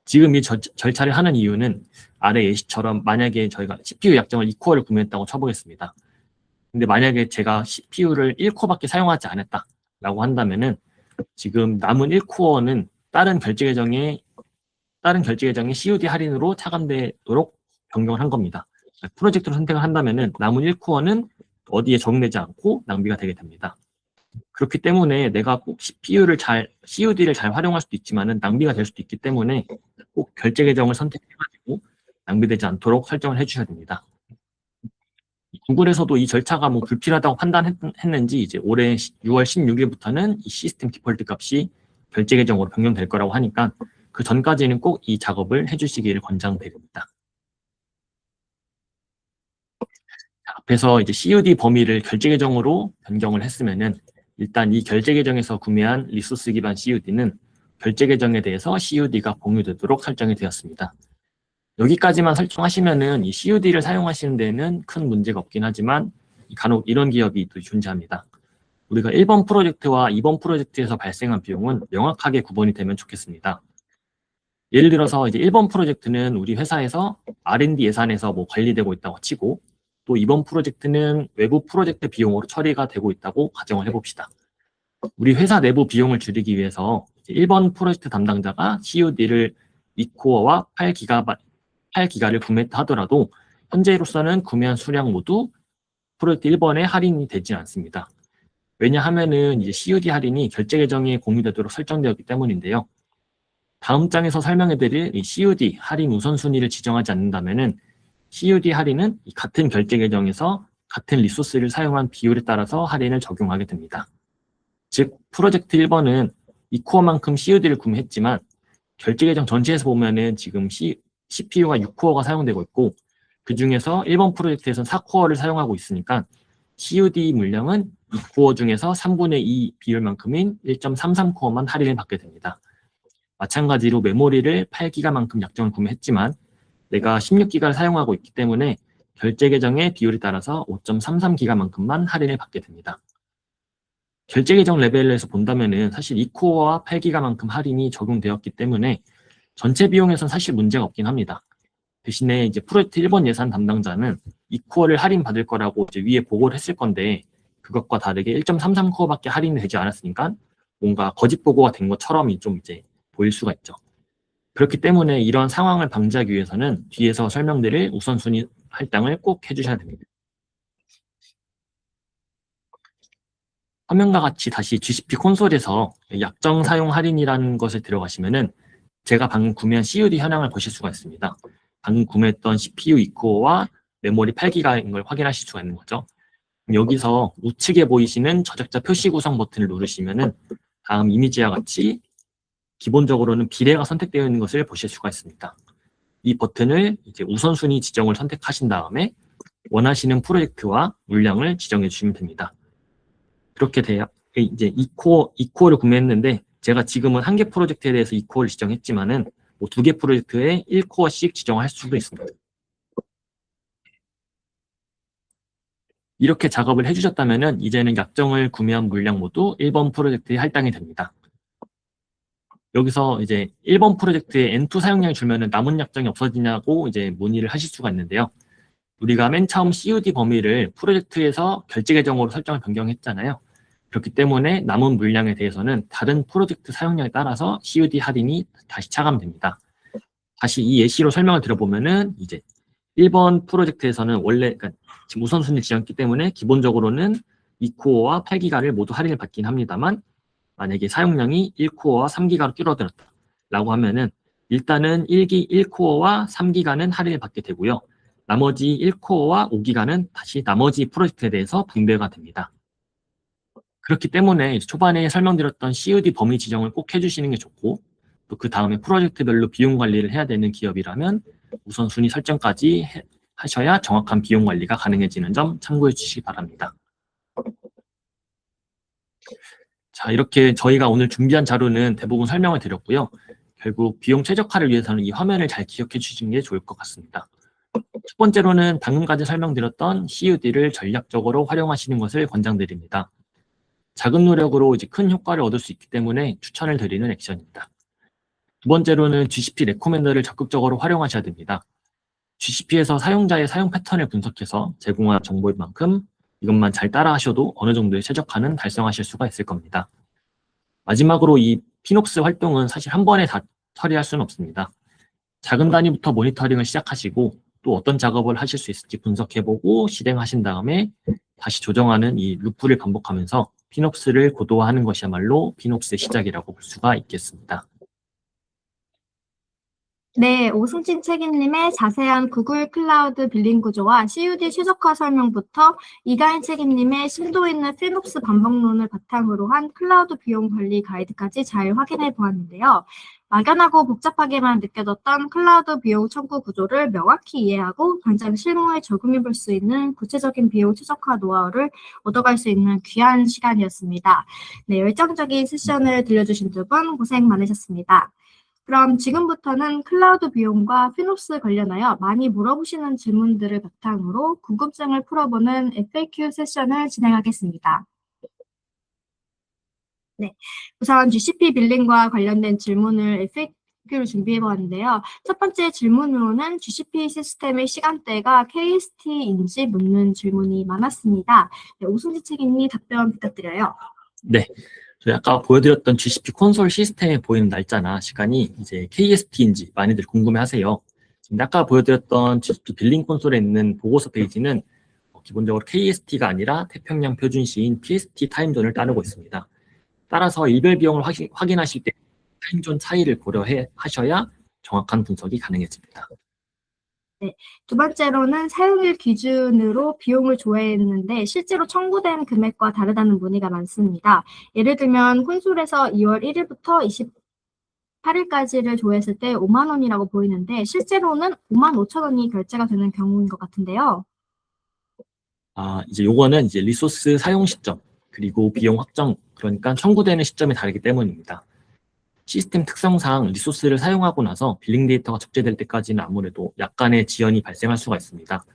지금 이 절차를 하는 이유는 아래 예시처럼 만약에 저희가 CPU 약정을 2코어를 구매했다고 쳐보겠습니다. 근데 만약에 제가 CPU를 1코어밖에 사용하지 않았다라고 한다면은 지금 남은 1코어는 다른 결제 계정에 CUD 할인으로 차감되도록 변경을 한 겁니다. 프로젝트로 선택을 한다면은 남은 1코어는 어디에 적용되지 않고 낭비가 되게 됩니다. 그렇기 때문에 내가 꼭 CUD를 잘 활용할 수도 있지만은 낭비가 될 수도 있기 때문에 꼭 결제 계정을 선택해가지고 낭비되지 않도록 설정을 해주셔야 됩니다. 구글에서도 이 절차가 뭐 불필요하다고 판단했는지 이제 올해 6월 16일부터는 이 시스템 디폴트 값이 결제 계정으로 변경될 거라고 하니까 그 전까지는 꼭 이 작업을 해주시기를 권장드립니다. 앞에서 이제 COD 범위를 결제 계정으로 변경을 했으면은 일단 이 결제 계정에서 구매한 리소스 기반 COD는 결제 계정에 대해서 COD가 공유되도록 설정이 되었습니다. 여기까지만 설정하시면은 이 COD를 사용하시는 데는 큰 문제가 없긴 하지만 간혹 이런 기업이 또 존재합니다. 우리가 1번 프로젝트와 2번 프로젝트에서 발생한 비용은 명확하게 구분이 되면 좋겠습니다. 예를 들어서 이제 1번 프로젝트는 우리 회사에서 R&D 예산에서 뭐 관리되고 있다고 치고 또 2번 프로젝트는 외부 프로젝트 비용으로 처리가 되고 있다고 가정을 해봅시다. 우리 회사 내부 비용을 줄이기 위해서 1번 프로젝트 담당자가 COD를 2코어와 8기가를 구매했다 하더라도 현재로서는 구매한 수량 모두 프로젝트 1번에 할인이 되지 않습니다. 왜냐하면은 이제 COD 할인이 결제 계정에 공유되도록 설정되었기 때문인데요. 다음 장에서 설명해드릴 이 COD 할인 우선순위를 지정하지 않는다면은 COD 할인은 같은 결제 계정에서 같은 리소스를 사용한 비율에 따라서 할인을 적용하게 됩니다. 즉, 프로젝트 1번은 2코어만큼 COD를 구매했지만 결제 계정 전체에서 보면은 지금 CPU가 6코어가 사용되고 있고 그 중에서 1번 프로젝트에서는 4코어를 사용하고 있으니까 COD 물량은 2코어 중에서 3분의 2 비율만큼인 1.33코어만 할인을 받게 됩니다. 마찬가지로 메모리를 8기가만큼 약정을 구매했지만 내가 16기가를 사용하고 있기 때문에 결제 계정의 비율에 따라서 5.33기가만큼만 할인을 받게 됩니다. 결제 계정 레벨에서 본다면은 사실 2코어와 8기가만큼 할인이 적용되었기 때문에 전체 비용에선 사실 문제가 없긴 합니다. 대신에 이제 프로젝트 1번 예산 담당자는 2코어를 할인 받을 거라고 이제 위에 보고를 했을 건데 그것과 다르게 1.33코어밖에 할인이 되지 않았으니까 뭔가 거짓 보고가 된 것처럼 좀 이제 보일 수가 있죠. 그렇기 때문에 이런 상황을 방지하기 위해서는 뒤에서 설명드릴 우선순위 할당을 꼭 해주셔야 됩니다. 화면과 같이 다시 GCP 콘솔에서 약정 사용 할인이라는 것에 들어가시면은 제가 방금 구매한 COD 현황을 보실 수가 있습니다. 방금 구매했던 CPU 2코어와 메모리 8기가인 걸 확인하실 수가 있는 거죠. 여기서 우측에 보이시는 저작자 표시 구성 버튼을 누르시면은 다음 이미지와 같이 기본적으로는 비례가 선택되어 있는 것을 보실 수가 있습니다. 이 버튼을 이제 우선순위 지정을 선택하신 다음에 원하시는 프로젝트와 물량을 지정해 주시면 됩니다. 그렇게 돼야 이제 2코어를 구매했는데 제가 지금은 한 개 프로젝트에 대해서 2코어를 지정했지만은 뭐 2개 프로젝트에 1코어씩 지정할 수도 있습니다. 이렇게 작업을 해주셨다면은 이제는 약정을 구매한 물량 모두 1번 프로젝트에 할당이 됩니다. 여기서 이제 1번 프로젝트에 N2 사용량이 줄면은 남은 약정이 없어지냐고 이제 문의를 하실 수가 있는데요. 우리가 맨 처음 COD 범위를 프로젝트에서 결제 계정으로 설정을 변경했잖아요. 그렇기 때문에 남은 물량에 대해서는 다른 프로젝트 사용량에 따라서 COD 할인이 다시 차감됩니다. 다시 이 예시로 설명을 드려보면은 이제 1번 프로젝트에서는 원래 그러니까 지금 우선순위 지정했기 때문에 기본적으로는 2코어와 8기가를 모두 할인을 받긴 합니다만 만약에 사용량이 1코어와 3기가로 줄어들었다 라고 하면은 일단은 1코어와 3기가는 할인을 받게 되고요. 나머지 1코어와 5기가는 다시 나머지 프로젝트에 대해서 분배가 됩니다. 그렇기 때문에 초반에 설명드렸던 COD 범위 지정을 꼭 해주시는 게 좋고 또 그 다음에 프로젝트별로 비용 관리를 해야 되는 기업이라면 우선순위 설정까지 하셔야 정확한 비용 관리가 가능해지는 점 참고해 주시기 바랍니다. 자, 이렇게 저희가 오늘 준비한 자료는 대부분 설명을 드렸고요. 결국 비용 최적화를 위해서는 이 화면을 잘 기억해 주시는 게 좋을 것 같습니다. 첫 번째로는 방금까지 설명드렸던 COD를 전략적으로 활용하시는 것을 권장드립니다. 작은 노력으로 이제 큰 효과를 얻을 수 있기 때문에 추천을 드리는 액션입니다. 두 번째로는 GCP 레코멘더를 적극적으로 활용하셔야 됩니다. GCP에서 사용자의 사용 패턴을 분석해서 제공한 정보인 만큼 이것만 잘 따라하셔도 어느 정도의 최적화는 달성하실 수가 있을 겁니다. 마지막으로 이 피녹스 활동은 사실 한 번에 다 처리할 수는 없습니다. 작은 단위부터 모니터링을 시작하시고 또 어떤 작업을 하실 수 있을지 분석해보고 실행하신 다음에 다시 조정하는 이 루프를 반복하면서 피녹스를 고도화하는 것이야말로 피녹스의 시작이라고 볼 수가 있겠습니다. 네, 오승진 책임님의 자세한 구글 클라우드 빌링 구조와 CUD 최적화 설명부터 이가인 책임님의 심도 있는 피놉스 반복론을 바탕으로 한 클라우드 비용 관리 가이드까지 잘 확인해 보았는데요. 막연하고 복잡하게만 느껴졌던 클라우드 비용 청구 구조를 명확히 이해하고 당장 실무에 적용해 볼 수 있는 구체적인 비용 최적화 노하우를 얻어갈 수 있는 귀한 시간이었습니다. 네, 열정적인 세션을 들려주신 두 분 고생 많으셨습니다. 그럼 지금부터는 클라우드 비용과 피놉스 관련하여 많이 물어보시는 질문들을 바탕으로 궁금증을 풀어보는 FAQ 세션을 진행하겠습니다. 네, 우선 GCP 빌링과 관련된 질문을 FAQ로 준비해보았는데요. 첫 번째 질문으로는 GCP 시스템의 시간대가 KST인지 묻는 질문이 많았습니다. 네, 오승지 책임님 답변 부탁드려요. 네. 저희 아까 보여드렸던 GCP 콘솔 시스템에 보이는 날짜나 시간이 이제 KST인지 많이들 궁금해하세요. 근데 아까 보여드렸던 GCP 빌링 콘솔에 있는 보고서 페이지는 기본적으로 KST가 아니라 태평양 표준 시인 PST 타임존을 따르고 있습니다. 따라서 일별 비용을 확인하실 때 타임존 차이를 고려해 하셔야 정확한 분석이 가능해집니다. 네, 두 번째로는 사용일 기준으로 비용을 조회했는데 실제로 청구된 금액과 다르다는 문의가 많습니다. 예를 들면 콘솔에서 2월 1일부터 28일까지를 조회했을 때 5만 원이라고 보이는데 실제로는 5만 5천 원이 결제가 되는 경우인 것 같은데요. 이제 요거는 이제 리소스 사용 시점, 그리고 비용 확정, 그러니까 청구되는 시점이 다르기 때문입니다. 시스템 특성상 리소스를 사용하고 나서 빌링 데이터가 적재될 때까지는 아무래도 약간의 지연이 발생할 수가 있습니다.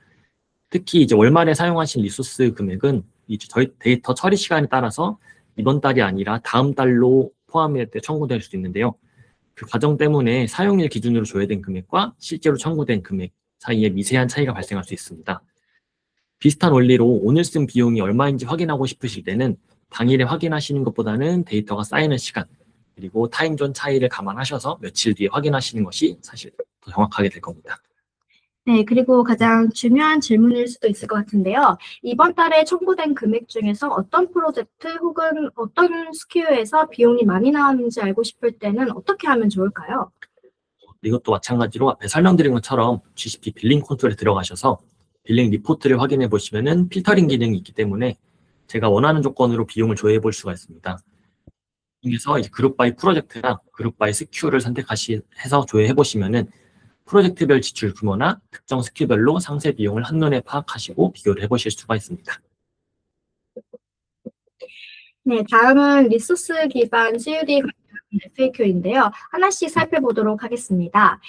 특히 이제 월말에 사용하신 리소스 금액은 이제 저희 데이터 처리 시간에 따라서 이번 달이 아니라 다음 달로 포함될 때 청구될 수 있는데요. 그 과정 때문에 사용일 기준으로 조회된 금액과 실제로 청구된 금액 사이에 미세한 차이가 발생할 수 있습니다. 비슷한 원리로 오늘 쓴 비용이 얼마인지 확인하고 싶으실 때는 당일에 확인하시는 것보다는 데이터가 쌓이는 시간, 그리고 타임존 차이를 감안하셔서 며칠 뒤에 확인하시는 것이 사실 더 정확하게 될 겁니다. 네, 그리고 가장 중요한 질문일 수도 있을 것 같은데요. 이번 달에 청구된 금액 중에서 어떤 프로젝트 혹은 어떤 SKU에서 비용이 많이 나왔는지 알고 싶을 때는 어떻게 하면 좋을까요? 이것도 마찬가지로 앞에 설명드린 것처럼 GCP 빌링 콘솔에 들어가셔서 빌링 리포트를 확인해 보시면은 필터링 기능이 있기 때문에 제가 원하는 조건으로 비용을 조회해 볼 수가 있습니다. 여기서 이제 그룹 바이 프로젝트랑 그룹 바이 SKU를 선택해서 조회해 보시면은 프로젝트별 지출 규모나 특정 스킬별로 상세 비용을 한눈에 파악하시고 비교를 해보실 수가 있습니다. 네, 다음은 리소스 기반 CUD 관련 FAQ인데요. 하나씩 살펴보도록 하겠습니다.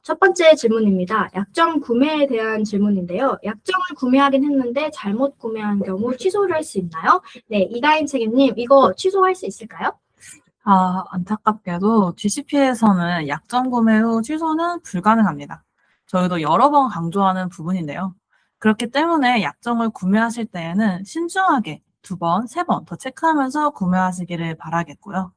첫 번째 질문입니다. 약정 구매에 대한 질문인데요. 약정을 구매하긴 했는데 잘못 구매한 경우 취소를 할 수 있나요? 네, 이가인 책임님, 이거 취소할 수 있을까요? 안타깝게도 GCP에서는 약정 구매 후 취소는 불가능합니다. 저희도 여러 번 강조하는 부분인데요. 그렇기 때문에 약정을 구매하실 때에는 신중하게 2번, 3번 더 체크하면서 구매하시기를 바라겠고요.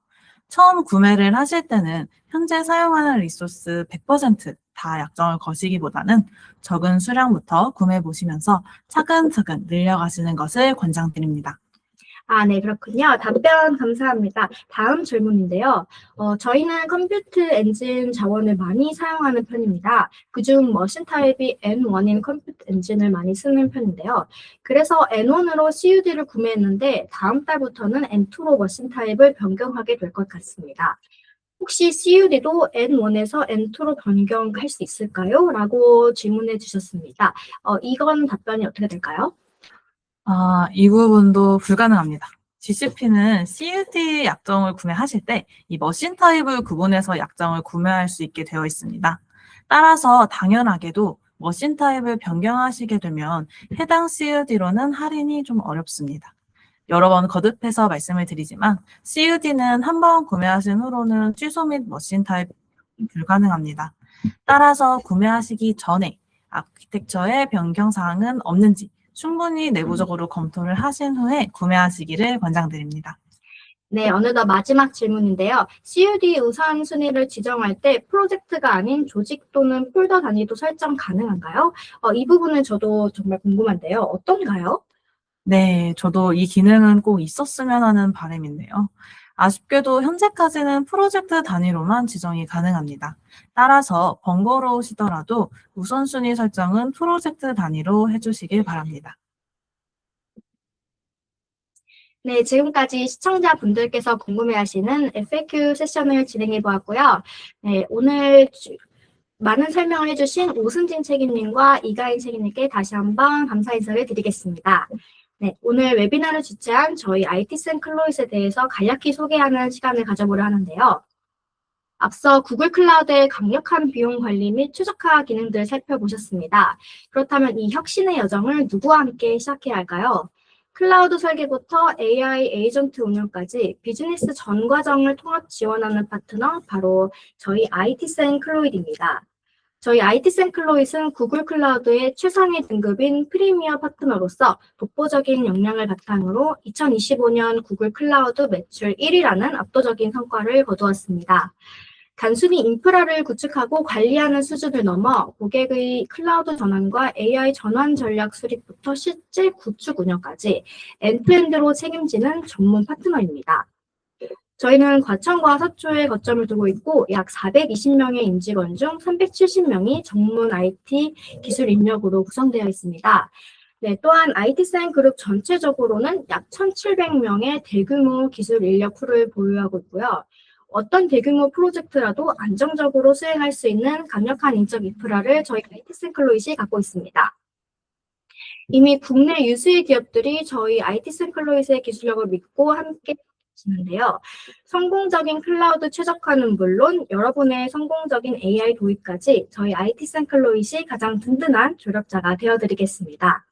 처음 구매를 하실 때는 현재 사용하는 리소스 100% 약정을 거시기보다는 적은 수량부터 구매해 보시면서 차근차근 늘려가시는 것을 권장드립니다. 네, 그렇군요. 답변 감사합니다. 다음 질문인데요. 저희는 컴퓨트 엔진 자원을 많이 사용하는 편입니다. 그중 머신 타입이 N1인 컴퓨트 엔진을 많이 쓰는 편인데요. 그래서 N1으로 CUD를 구매했는데 다음 달부터는 N2로 머신 타입을 변경하게 될 것 같습니다. 혹시 CUD도 N1에서 N2로 변경할 수 있을까요? 라고 질문해 주셨습니다. 이건 답변이 어떻게 될까요? 이 부분도 불가능합니다. GCP는 CUD 약정을 구매하실 때 이 머신 타입을 구분해서 약정을 구매할 수 있게 되어 있습니다. 따라서 당연하게도 머신 타입을 변경하시게 되면 해당 CUD로는 할인이 좀 어렵습니다. 여러 번 거듭해서 말씀을 드리지만 CUD는 한 번 구매하신 후로는 취소 및 머신 타입 불가능합니다. 따라서 구매하시기 전에 아키텍처의 변경 사항은 없는지 충분히 내부적으로 검토를 하신 후에 구매하시기를 권장드립니다. 네, 어느덧 마지막 질문인데요. CUD 우선순위를 지정할 때 프로젝트가 아닌 조직 또는 폴더 단위도 설정 가능한가요? 이 부분은 저도 정말 궁금한데요. 어떤가요? 네, 저도 이 기능은 꼭 있었으면 하는 바람인데요. 아쉽게도 현재까지는 프로젝트 단위로만 지정이 가능합니다. 따라서 번거로우시더라도 우선순위 설정은 프로젝트 단위로 해주시길 바랍니다. 네, 지금까지 시청자분들께서 궁금해하시는 FAQ 세션을 진행해 보았고요. 네, 오늘 많은 설명을 해주신 오승진 책임님과 이가인 책임님께 다시 한번 감사 인사를 드리겠습니다. 네, 오늘 웨비나를 주최한 저희 IT센 클로잇에 대해서 간략히 소개하는 시간을 가져보려 하는데요. 앞서 구글 클라우드의 강력한 비용 관리 및 최적화 기능들을 살펴보셨습니다. 그렇다면 이 혁신의 여정을 누구와 함께 시작해야 할까요? 클라우드 설계부터 AI 에이전트 운영까지 비즈니스 전 과정을 통합 지원하는 파트너 바로 저희 IT센 클로잇입니다. 저희 IT센 클로잇은 구글 클라우드의 최상위 등급인 프리미어 파트너로서 독보적인 역량을 바탕으로 2025년 구글 클라우드 매출 1위라는 압도적인 성과를 거두었습니다. 단순히 인프라를 구축하고 관리하는 수준을 넘어 고객의 클라우드 전환과 AI 전환 전략 수립부터 실제 구축 운영까지 엔드엔드로 책임지는 전문 파트너입니다. 저희는 과천과 서초에 거점을 두고 있고 약 420명의 임직원 중 370명이 전문 IT 기술 인력으로 구성되어 있습니다. 네, 또한 IT센 그룹 전체적으로는 약 1,700명의 대규모 기술 인력 풀을 보유하고 있고요. 어떤 대규모 프로젝트라도 안정적으로 수행할 수 있는 강력한 인적 인프라를 저희 IT센 클로잇이 갖고 있습니다. 이미 국내 유수의 기업들이 저희 IT센 클로잇의 기술력을 믿고 함께 하시는데요. 성공적인 클라우드 최적화는 물론 여러분의 성공적인 AI 도입까지 저희 IT센 클로잇이 가장 든든한 조력자가 되어드리겠습니다.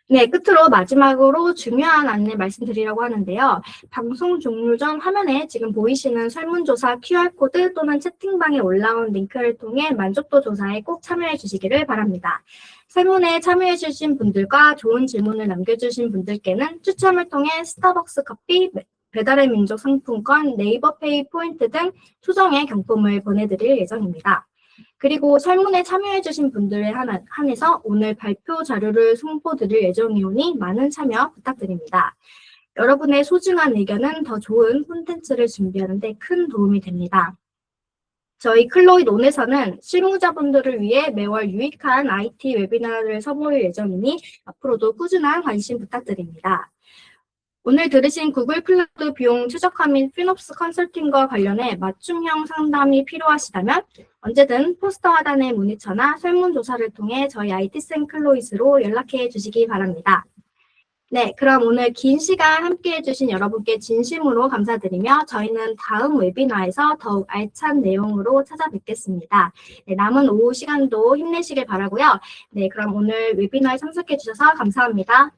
네, 끝으로 마지막으로 중요한 안내 말씀드리려고 하는데요. 방송 종료 전 화면에 지금 보이시는 설문조사 QR코드 또는 채팅방에 올라온 링크를 통해 만족도 조사에 꼭 참여해 주시기를 바랍니다. 설문에 참여해 주신 분들과 좋은 질문을 남겨주신 분들께는 추첨을 통해 스타벅스 커피, 배달의 민족 상품권, 네이버페이 포인트 등 소정의 경품을 보내드릴 예정입니다. 그리고 설문에 참여해주신 분들에 한해서 오늘 발표 자료를 송부드릴 예정이오니 많은 참여 부탁드립니다. 여러분의 소중한 의견은 더 좋은 콘텐츠를 준비하는 데 큰 도움이 됩니다. 저희 클로잇 온에서는 실무자분들을 위해 매월 유익한 IT 웨비나를 선보일 예정이니 앞으로도 꾸준한 관심 부탁드립니다. 오늘 들으신 구글 클라우드 비용 최적화 및 피놉스 컨설팅과 관련해 맞춤형 상담이 필요하시다면 언제든 포스터 하단의 문의처나 설문조사를 통해 저희 IT센 클로잇으로 연락해 주시기 바랍니다. 네, 그럼 오늘 긴 시간 함께해 주신 여러분께 진심으로 감사드리며 저희는 다음 웨비나에서 더욱 알찬 내용으로 찾아뵙겠습니다. 네, 남은 오후 시간도 힘내시길 바라고요. 네, 그럼 오늘 웨비나에 참석해 주셔서 감사합니다.